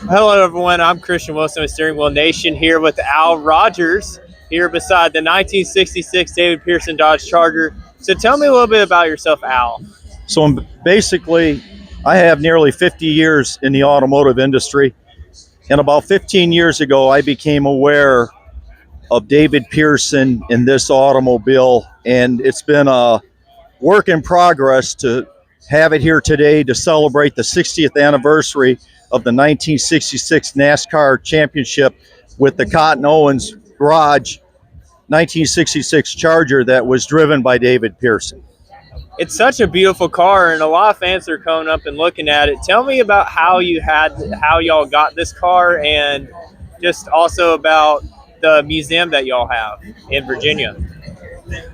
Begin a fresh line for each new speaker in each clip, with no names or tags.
Hello, everyone. I'm Christian Wilson with Steering Wheel Nation here with Al Rogers here beside the 1966 David Pearson Dodge Charger. So tell me a little bit about yourself, Al.
Basically, I have nearly 50 years in the automotive industry. And about 15 years ago, I became aware of David Pearson in this automobile. And it's been a work in progress to have it here today to celebrate the 60th anniversary of the 1966 NASCAR Championship with the Cotton Owens Garage 1966 Charger that was driven by David Pearson.
It's such a beautiful car, and a lot of fans are coming up and looking at it. Tell me about how y'all got this car, and just also about the museum that y'all have in Virginia.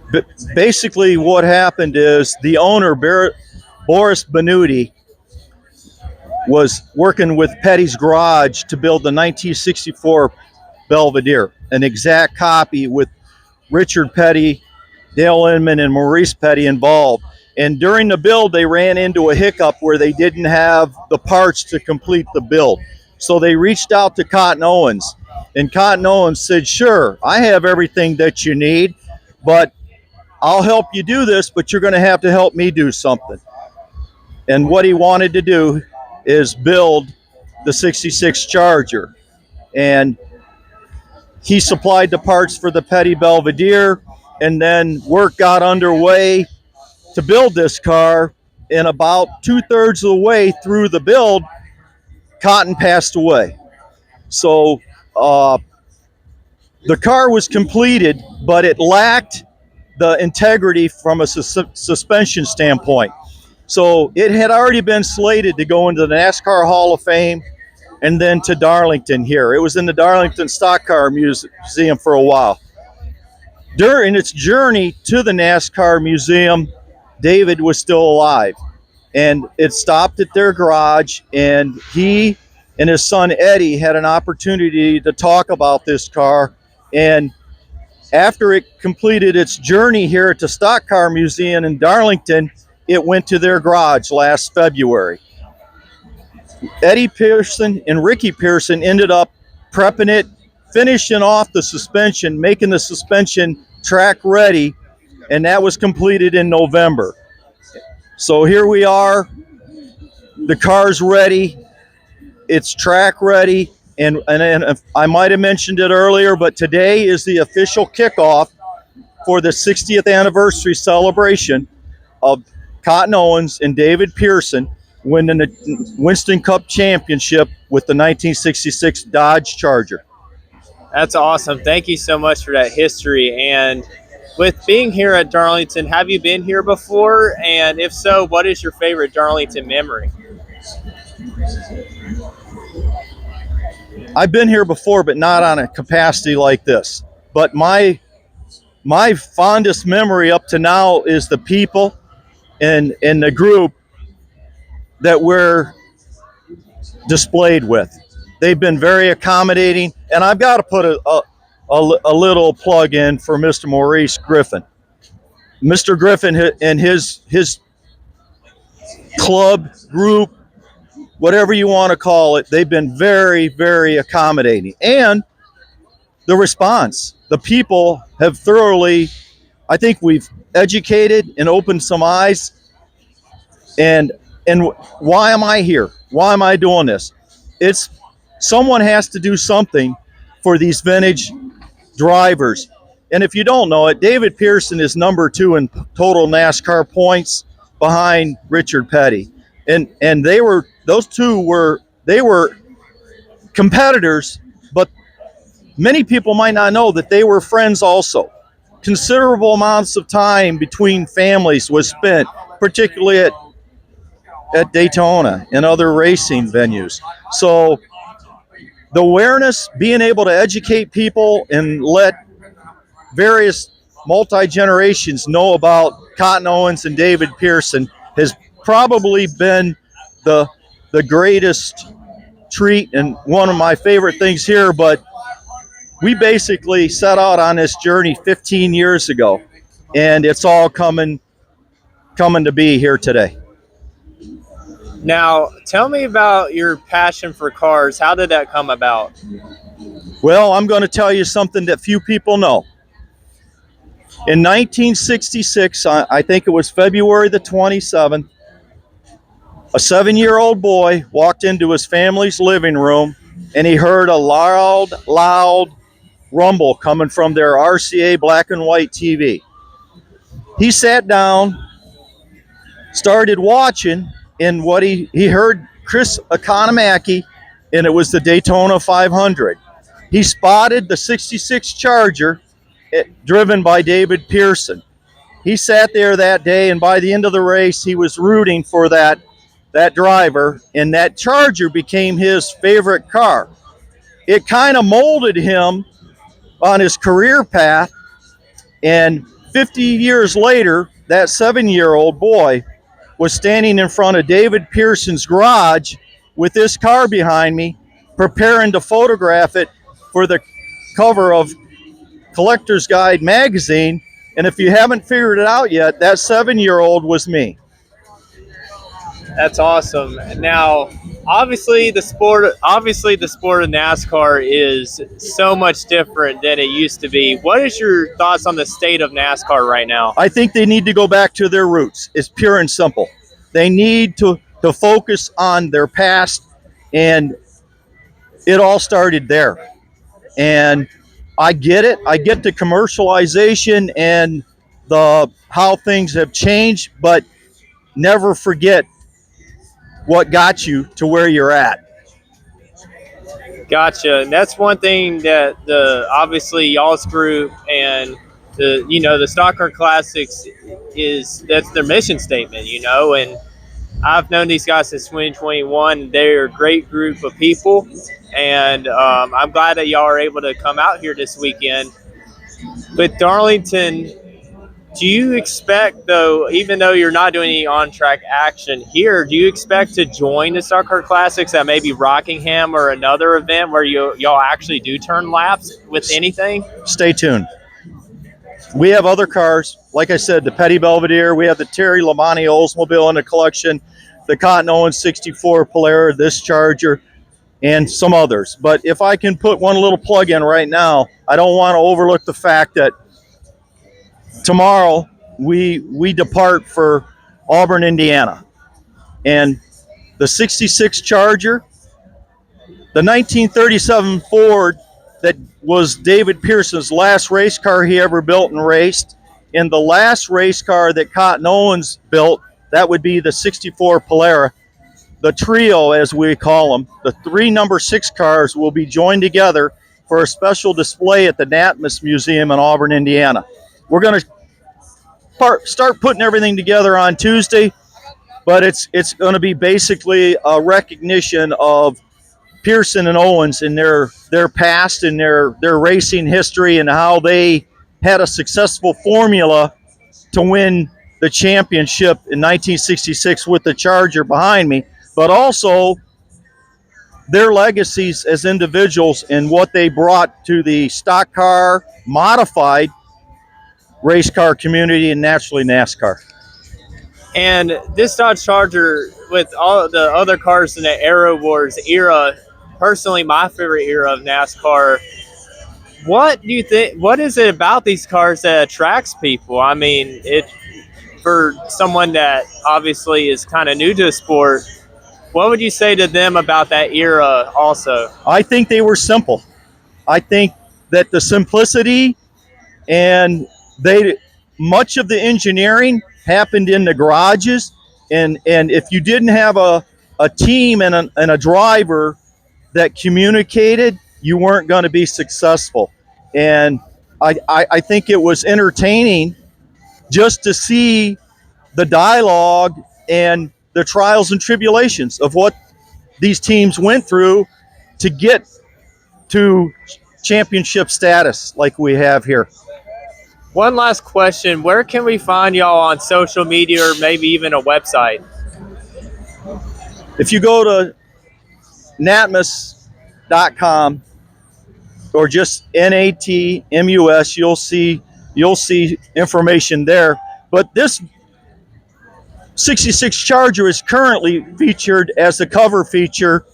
But basically, what happened is the owner, Boris Benuti, was working with Petty's Garage to build the 1964 Belvedere, an exact copy with Richard Petty, Dale Inman, and Maurice Petty involved. And during the build, they ran into a hiccup where they didn't have the parts to complete the build. So they reached out to Cotton Owens, and Cotton Owens said, "Sure, I have everything that you need, but I'll help you do this, but you're going to have to help me do something." And what he wanted to do is build the 66 Charger. And he supplied the parts for the Petty Belvedere, and then work got underway to build this car. And about 2/3 of the way through the build, Cotton passed away. So the car was completed, but it lacked the integrity from a suspension standpoint. So it had already been slated to go into the NASCAR Hall of Fame and then to Darlington here. It was in the Darlington Stock Car Museum for a while. During its journey to the NASCAR Museum, David was still alive. And it stopped at their garage, and he and his son Eddie had an opportunity to talk about this car. And after it completed its journey here at the Stock Car Museum in Darlington, it went to their garage last February. Eddie Pearson and Ricky Pearson ended up prepping it, finishing off the suspension, making the suspension track ready, and that was completed in November. So here we are. The car's ready. It's track ready. And I might have mentioned it earlier, but today is the official kickoff for the 60th anniversary celebration of Cotton Owens and David Pearson winning the Winston Cup Championship with the 1966 Dodge Charger.
That's awesome. Thank you so much for that history. And with being here at Darlington, have you been here before? And if so, what is your favorite Darlington memory?
I've been here before, but not on a capacity like this. But my fondest memory up to now is the people and the group that we're displayed with. They've been very accommodating, and I've got to put a little plug in for Mr. Maurice Griffin. Mr. Griffin and his club, group, whatever you want to call it, they've been very, very accommodating. And the response, the people have thoroughly, I think we've educated and opened some eyes. And why am I here? Why am I doing this? It's someone has to do something for these vintage drivers. And if you don't know it, David Pearson is number 2 in total NASCAR points behind Richard Petty. And those two were competitors, but many people might not know that they were friends also. Considerable amounts of time between families was spent, particularly at Daytona and other racing venues. So the awareness, being able to educate people and let various multi-generations know about Cotton Owens and David Pearson has probably been the greatest treat and one of my favorite things here. But we basically set out on this journey 15 years ago, and it's all coming to be here today.
Now, tell me about your passion for cars. How did that come about?
Well, I'm going to tell you something that few people know. In 1966, I think it was February the 27th, a 7-year-old boy walked into his family's living room and he heard a loud rumble coming from their RCA black and white TV. He sat down, started watching, and what he heard Chris Economaki, and it was the Daytona 500. He spotted the 66 Charger driven by David Pearson. He sat there that day, and by the end of the race, he was rooting for that driver, and that Charger became his favorite car. It kind of molded him on his career path, and 50 years later, that 7-year-old boy was standing in front of David Pearson's garage with this car behind me, preparing to photograph it for the cover of Collector's Guide magazine. And if you haven't figured it out yet, that 7-year-old was me.
That's awesome. Now, obviously the sport of NASCAR is so much different than it used to be. What is your thoughts on the state of NASCAR right now?
I think they need to go back to their roots. It's pure and simple. They need to focus on their past, and it all started there. And I get it. I get the commercialization and the how things have changed, but never forget what got you to where you're at.
Gotcha. And that's one thing that obviously y'all's group and the Stock Car Classics that's their mission statement, and I've known these guys since 2021. They're a great group of people, and I'm glad that y'all are able to come out here this weekend. But Darlington, do you expect, though, even though you're not doing any on-track action here, do you expect to join the Stock Car Classics at maybe Rockingham or another event where y'all actually do turn laps with anything?
Stay tuned. We have other cars. Like I said, the Petty Belvedere. We have the Terry Labonte Oldsmobile in the collection, the Cotton Owens 64 Polara, this Charger, and some others. But if I can put one little plug in right now, I don't want to overlook the fact that tomorrow we depart for Auburn, Indiana. And the 66 Charger, the 1937 Ford that was David Pearson's last race car he ever built and raced, and the last race car that Cotton Owens built, that would be the 64 Polara. The trio, as we call them, the three number 6 cars will be joined together for a special display at the NatMas Museum in Auburn, Indiana. We're going to start putting everything together on Tuesday, but it's going to be basically a recognition of Pearson and Owens in their past and their racing history and how they had a successful formula to win the championship in 1966 with the Charger behind me, but also their legacies as individuals and what they brought to the stock car, modified race car community, and naturally NASCAR.
And this Dodge Charger, with all the other cars in the Aero Wars era, personally my favorite era of NASCAR. What do you think? What is it about these cars that attracts people? I mean, for someone that obviously is kind of new to the sport, what would you say to them about that era also?
I think they were simple. I think that the simplicity and much of the engineering happened in the garages, and if you didn't have a team and a driver that communicated, you weren't going to be successful. And I think it was entertaining just to see the dialogue and the trials and tribulations of what these teams went through to get to championship status like we have here.
One last question. Where can we find y'all on social media or maybe even a website?
If you go to natmus.com or just NATMUS, you'll see information there. But this 66 Charger is currently featured as the cover feature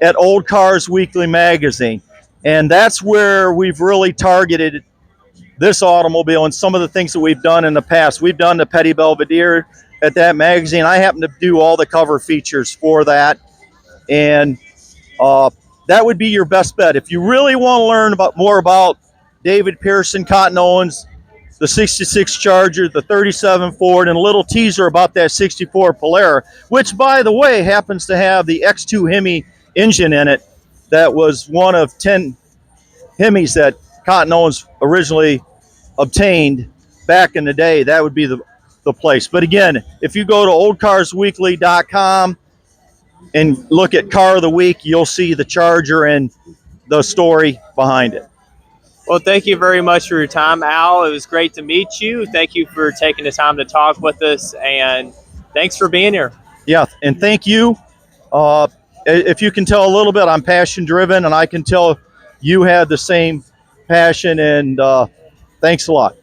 at Old Cars Weekly magazine. And that's where we've really targeted this automobile and some of the things that we've done in the past. We've done the Petit Belvedere at that magazine. I happen to do all the cover features for that. And that would be your best bet. If you really want to learn more about David Pearson, Cotton Owens, the 66 Charger, the 37 Ford, and a little teaser about that 64 Polara, which, by the way, happens to have the X2 Hemi engine in it. That was one of 10 Hemis that Cotton Owens originally obtained back in the day. That would be the place. But again, if you go to oldcarsweekly.com and look at Car of the Week, you'll see the Charger and the story behind it.
Well, thank you very much for your time, Al. It was great to meet you. Thank you for taking the time to talk with us, and thanks for being here.
Yeah, and thank you. If you can tell a little bit, I'm passion-driven, and I can tell you had the same passion, and thanks a lot.